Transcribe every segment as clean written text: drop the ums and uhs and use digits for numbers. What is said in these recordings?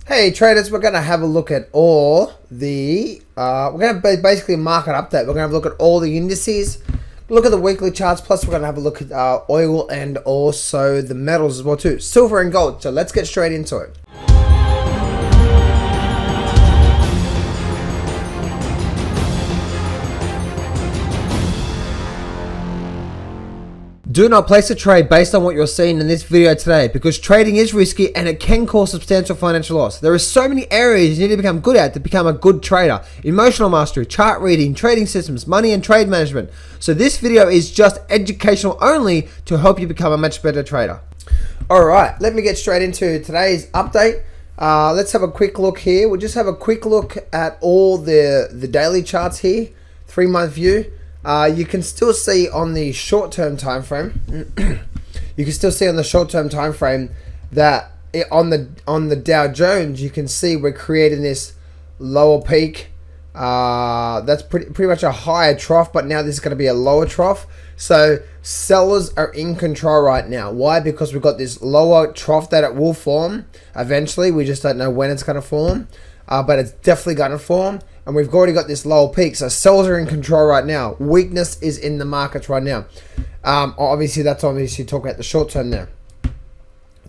Hey traders, we're going to have a look at all the, we're going to basically market update. We're going to have a look at all the indices, look at the weekly charts, plus we're going to have a look at oil and also the metals as well too, silver and gold. So let's get straight into it. Do not place a trade based on what you're seeing in this video today, because trading is risky and it can cause substantial financial loss. There are so many areas you need to become good at to become a good trader. Emotional mastery, chart reading, trading systems, money and trade management. So this video is just educational only to help you become a much better trader. Alright, let me get straight into today's update. Let's have a quick look here. We'll just have a quick look at all the daily charts here, 3-month view. You can still see on the short-term time frame. You can still see on the short-term time frame that on the Dow Jones, you can see we're creating this lower peak. That's pretty much a higher trough, but now this is going to be a lower trough. So sellers are in control right now. Why? Because we've got this lower trough that it will form eventually. We just don't know when it's going to form, but it's definitely going to form. And we've already got this lower peak, so sellers are in control right now. Weakness is in the markets right now. Obviously, that's talking about the short term there.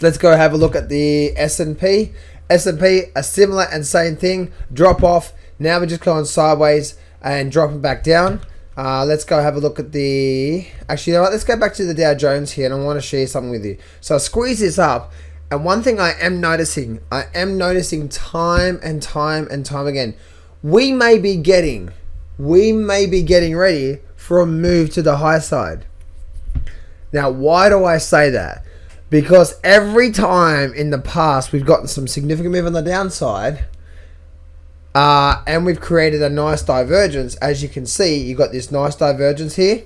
Let's go have a look at the S&P. S&P, a similar and same thing. Drop off. Now we're just going sideways and dropping back down. Let's go have a look at the... Actually, you know what? Let's go back to the Dow Jones here, and I want to share something with you. So I'll squeeze this up. And one thing I am noticing time and time again, we may be getting ready for a move to the high side. Now, why do I say that? Because every time in the past we've gotten some significant move on the downside, and we've created a nice divergence. As you can see, you got this nice divergence here,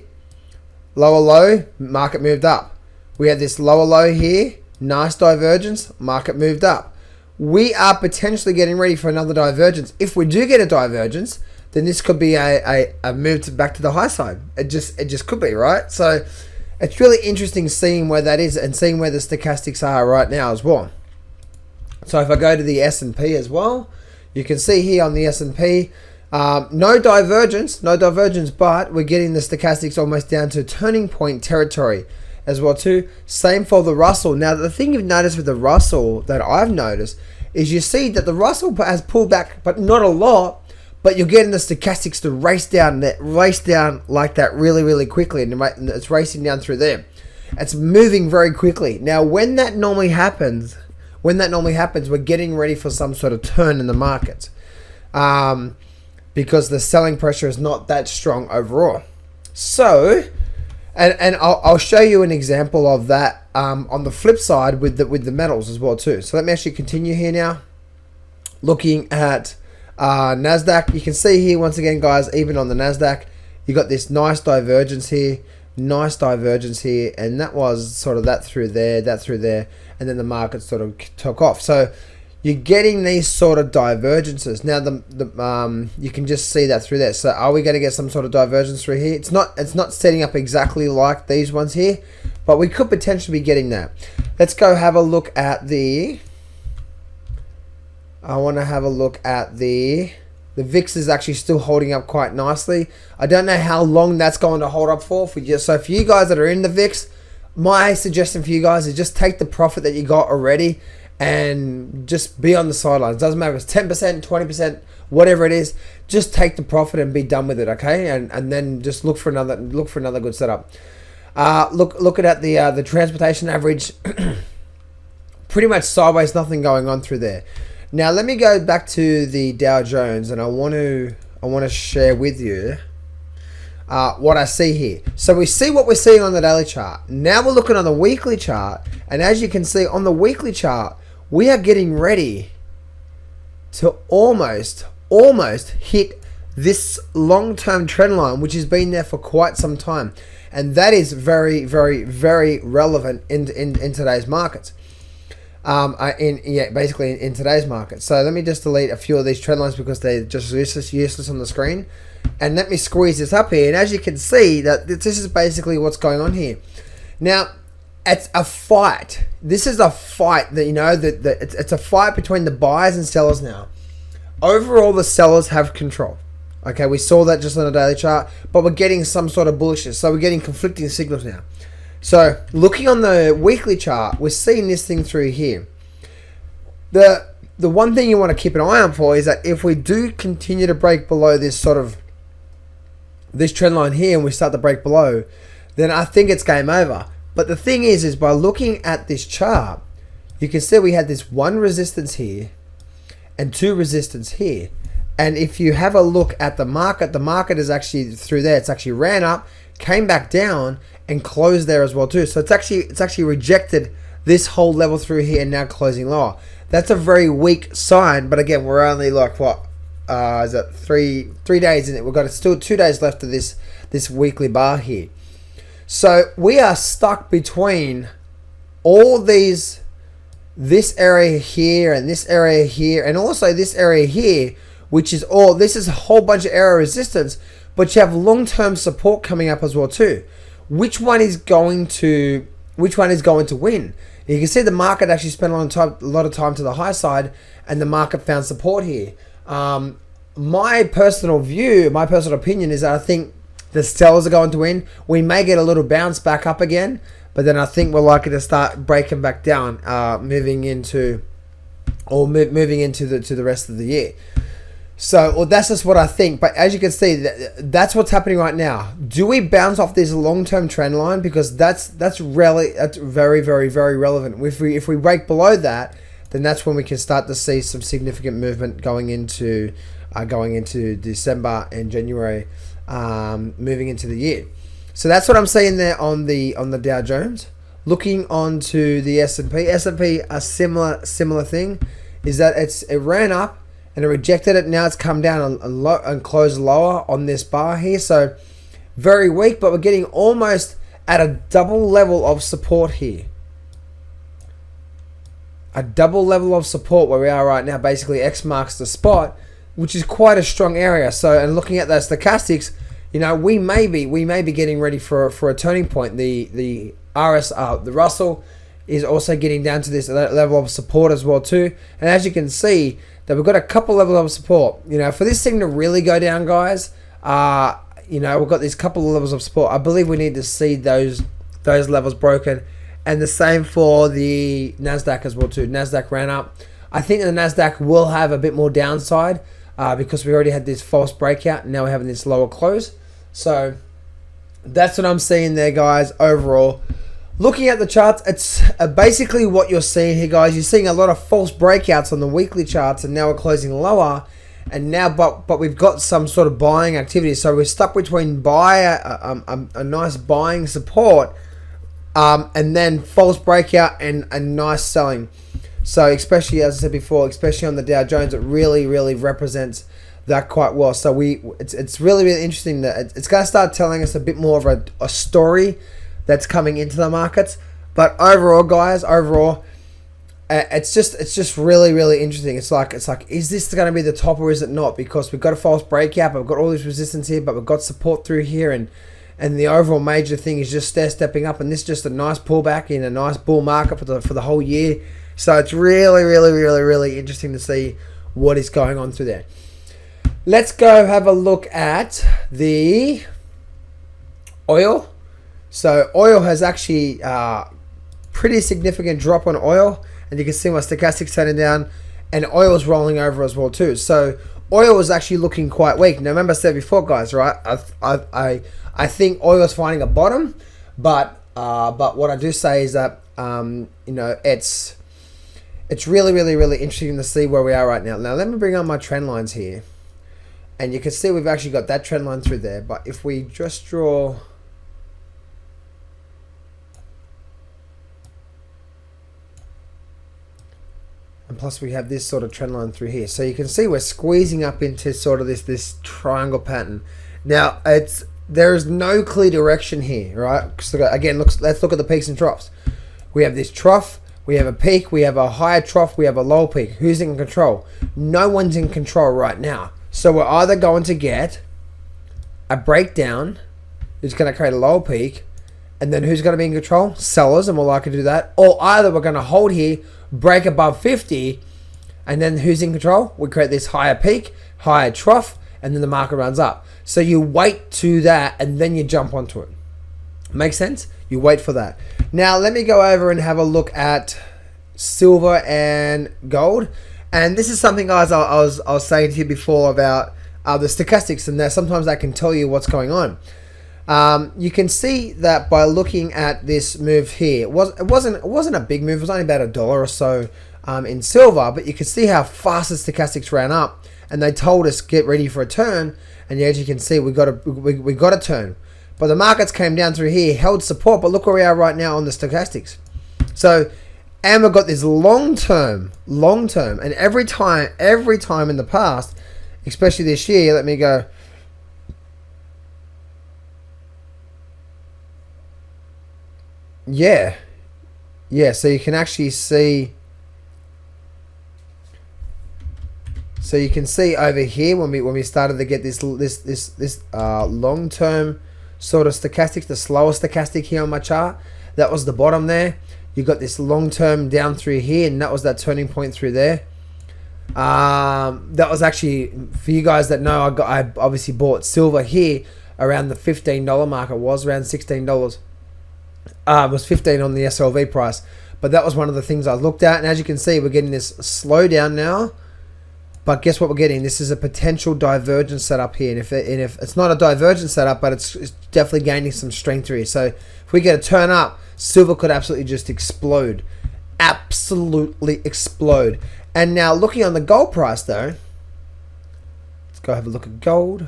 lower low, market moved up. We had this lower low here, nice divergence, market moved up. We are potentially getting ready for another divergence. If we do get a divergence, then this could be a move back to the high side. It just could be, right? So it's really interesting seeing where that is and seeing where the stochastics are right now as well. So if I go to the S&P as well, you can see here on the S&P, no divergence, but we're getting the stochastics almost down to turning point territory as well too. Same for the Russell. Now the thing you've noticed with the Russell that I've noticed is you see that the Russell has pulled back, but not a lot, but you're getting the stochastics to race down like that really quickly, and it's racing down through there. It's moving very quickly. Now when that normally happens, we're getting ready for some sort of turn in the market, because the selling pressure is not that strong overall. So And I'll show you an example of that on the flip side with the metals as well too. So let me actually continue here now. Looking at Nasdaq, you can see here once again, guys, even on the Nasdaq, you got this nice divergence here, and that was sort of that through there, and then the market sort of took off. So you're getting these sort of divergences. Now you can just see that through there. So are we going to get some sort of divergence through here? It's not setting up exactly like these ones here, but we could potentially be getting that. Let's go have a look at the... I want to have a look at the VIX is actually still holding up quite nicely. I don't know how long that's going to hold up for. So for you guys that are in the VIX, my suggestion for you guys is just take the profit that you got already and just be on the sidelines. Doesn't matter if it's 10%, 20%, whatever it is. Just take the profit and be done with it, okay? And then just look for another good setup. Looking at the transportation average, pretty much sideways, nothing going on through there. Now let me go back to the Dow Jones, and I want to share with you what I see here. So we see what we're seeing on the daily chart. Now we're looking on the weekly chart, and as you can see on the weekly chart, we are getting ready to almost hit this long-term trend line, which has been there for quite some time, and that is very relevant in today's markets. Basically in today's market. So let me just delete a few of these trend lines because they're just useless on the screen. And let me squeeze this up here. And as you can see, that this is basically what's going on here. Now, it's a fight. This is a fight that, you know, that it's a fight between the buyers and sellers now. Overall, the sellers have control. Okay, we saw that just on the daily chart, but we're getting some sort of bullishness. So we're getting conflicting signals now. So looking on the weekly chart, we're seeing this thing through here. The one thing you want to keep an eye on for is that if we do continue to break below this sort of this trend line here and we start to break below, then I think it's game over. But the thing is by looking at this chart, you can see we had this one resistance here and two resistance here. And if you have a look at the market is actually through there. It's actually ran up, came back down, and closed there as well too. So it's actually rejected this whole level through here and now closing lower. That's a very weak sign. But again, we're only like what is that three days in it? We've got still 2 days left of this weekly bar here. So we are stuck between all these, this area here and this area here, and also this area here, which is all, this is a whole bunch of area resistance, but you have long-term support coming up as well too. Which one is going to win? You can see the market actually spent a lot of time to the high side, and the market found support here. My personal view, my personal opinion is that I think the sellers are going to win. We may get a little bounce back up again, but then I think we're likely to start breaking back down, moving into the rest of the year. So, well, that's just what I think. But as you can see, that's what's happening right now. Do we bounce off this long-term trend line? Because that's very, very, very relevant. If we break below that, then that's when we can start to see some significant movement going into December and January, moving into the year. So that's what I'm seeing there on the Dow Jones. Looking onto the S&P, a similar thing is that it ran up and it rejected it. Now it's come down and closed lower on this bar here. So very weak, but we're getting almost at a double level of support here. A double level of support where we are right now. Basically, X marks the spot, which is quite a strong area. So, and looking at those stochastics, you know, we may be getting ready for a turning point. The Russell is also getting down to this level of support as well too. And as you can see, that we've got a couple levels of support. You know, for this thing to really go down, guys, you know, we've got these couple of levels of support. I believe we need to see those levels broken. And the same for the Nasdaq as well too. Nasdaq ran up. I think the Nasdaq will have a bit more downside because we already had this false breakout and now we're having this lower close. So that's what I'm seeing there, guys, overall. Looking at the charts, it's basically what you're seeing here, guys. You're seeing a lot of false breakouts on the weekly charts, and now we're closing lower. And now, but we've got some sort of buying activity, so we're stuck between a nice buying support, and then false breakout and a nice selling. So especially, as I said before, especially on the Dow Jones, it really represents that quite well. So it's really interesting that it's going to start telling us a bit more of a story that's coming into the markets. But overall, guys, it's just really interesting. It's like, is this going to be the top or is it not? Because we've got a false breakout, but we've got all this resistance here, but we've got support through here, and the overall major thing is just stepping up, and this is just a nice pullback in a nice bull market for the whole year. So it's really interesting to see what is going on through there. Let's go have a look at the oil. So oil has actually pretty significant drop on oil, and you can see my stochastics turning down, and oil is rolling over as well too. So oil is actually looking quite weak. Now remember I said before, guys, right? I think oil is finding a bottom, but what I do say is that you know, it's really interesting to see where we are right now. Now let me bring on my trend lines here, and you can see we've actually got that trend line through there. But if we just draw, and plus we have this sort of trend line through here, so you can see we're squeezing up into sort of this triangle pattern. Now there is no clear direction here, right? So again, let's look at the peaks and troughs. We have this trough, we have a peak, we have a higher trough, we have a low peak. Who's in control? No one's in control right now. So we're either going to get a breakdown, it's going to create a low peak, And then who's going to be in control? Sellers, and we're likely to do that. Or either we're going to hold here, break above 50, and then who's in control? We create this higher peak, higher trough, and then the market runs up. So you wait to that, and then you jump onto it. Make sense? You wait for that. Now, let me go over and have a look at silver and gold. And this is something, guys, I was saying to you before about the stochastics, and that sometimes I can tell you what's going on. You can see that by looking at this move here. It wasn't a big move. It was only about $1 or so in silver, but you can see how fast the stochastics ran up, and they told us get ready for a turn. And as you can see, we got a turn. But the markets came down through here, held support, but look where we are right now on the stochastics. So, and we've got this long term, and every time in the past, especially this year, let me go. Yeah, so you can actually see. So you can see over here when we started to get this long term sort of stochastics, the slower stochastic here on my chart, that was the bottom there. You got this long term down through here, and that was that turning point through there. That was actually, for you guys that know, I obviously bought silver here around the $15 mark. It was around $16. It was 15 on the SLV price, but that was one of the things I looked at. And as you can see, we're getting this slowdown now. But guess what we're getting? This is a potential divergence setup here. And if it's not a divergence setup, but it's definitely gaining some strength here. So if we get a turn up, silver could absolutely just explode. Absolutely explode. And now looking on the gold price though, let's go have a look at gold.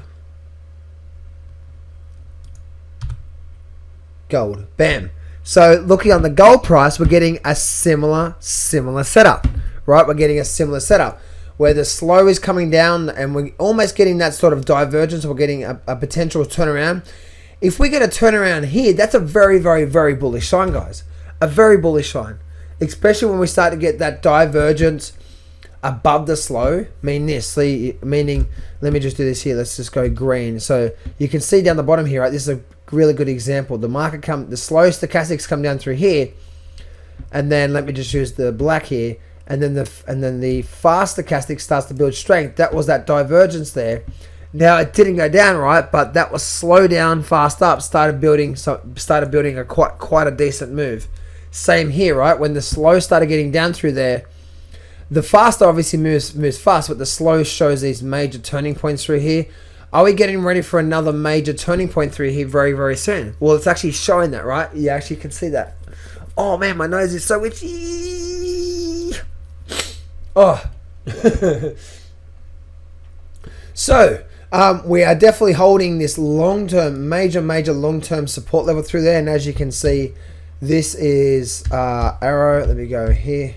Gold. Bam. So looking on the gold price, we're getting a similar setup. Right? We're getting a similar setup, where the slow is coming down, and we're almost getting that sort of divergence. We're getting a potential turnaround. If we get a turnaround here, that's a very, very, very bullish sign, guys. A very bullish sign. Especially when we start to get that divergence above the slow. Meaning, let me just do this here. Let's just go green. So you can see down the bottom here, right? This is a really good example. The slow stochastics come down through here. And then let me just use the black here. And then the fast stochastic starts to build strength. That was that divergence there. Now it didn't go down, right, but that was slow down, fast up, started building a quite a decent move. Same here, right? When the slow started getting down through there, the fast obviously moves fast, but the slow shows these major turning points through here. Are we getting ready for another major turning point through here very, very soon? Well, it's actually showing that, right? You actually can see that. Oh man, my nose is so itchy. Oh. So, we are definitely holding this long-term, major long-term support level through there. And as you can see, this is arrow. Let me go here.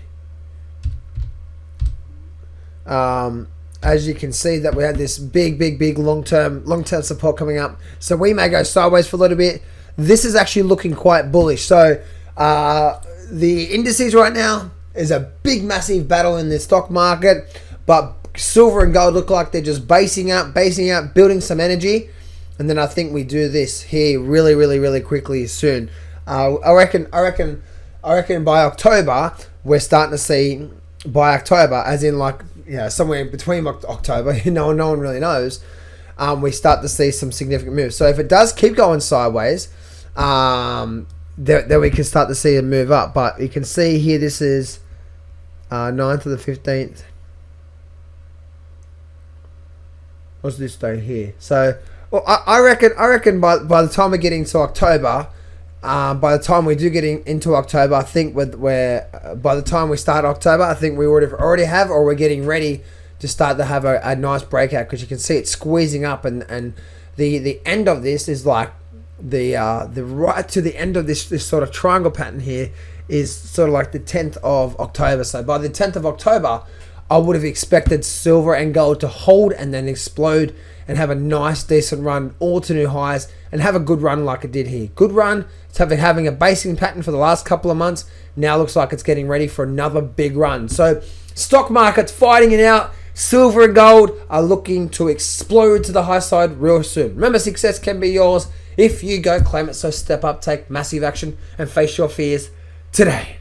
As you can see that we had this big long-term support coming up. So we may go sideways for a little bit. This is actually looking quite bullish. So the indices right now is a big, massive battle in the stock market, but silver and gold look like they're just basing out, building some energy, and then I think we do this here really quickly soon. I reckon by October we're starting to see, by October, as in like, you know, somewhere in between October, no one really knows, we start to see some significant moves. So if it does keep going sideways, then we can start to see a move up. But you can see here, this is 9th to the 15th. What's this day here? So, well, I reckon by the time we're getting to October, by the time we do get into October, I think by the time we start October, I think we already have, or we're getting ready to start to have a nice breakout, because you can see it squeezing up, and the end of this is like the right to the end of this sort of triangle pattern here is sort of like the 10th of October. So by the 10th of October, I would have expected silver and gold to hold and then explode and have a nice decent run, all to new highs, and have a good run like it did here. Good run. It's having a basing pattern for the last couple of months. Now looks like it's getting ready for another big run. So stock market's fighting it out. Silver and gold are looking to explode to the high side real soon. Remember, success can be yours if you go claim it. So step up, take massive action, and face your fears today.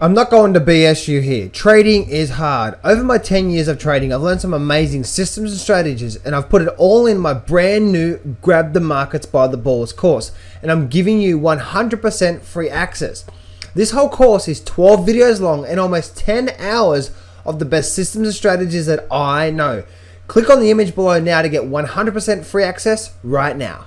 I'm not going to BS you here. Trading is hard. Over my 10 years of trading, I've learned some amazing systems and strategies, and I've put it all in my brand new Grab the Markets by the Balls course. And I'm giving you 100% free access. This whole course is 12 videos long and almost 10 hours of the best systems and strategies that I know. Click on the image below now to get 100% free access right now.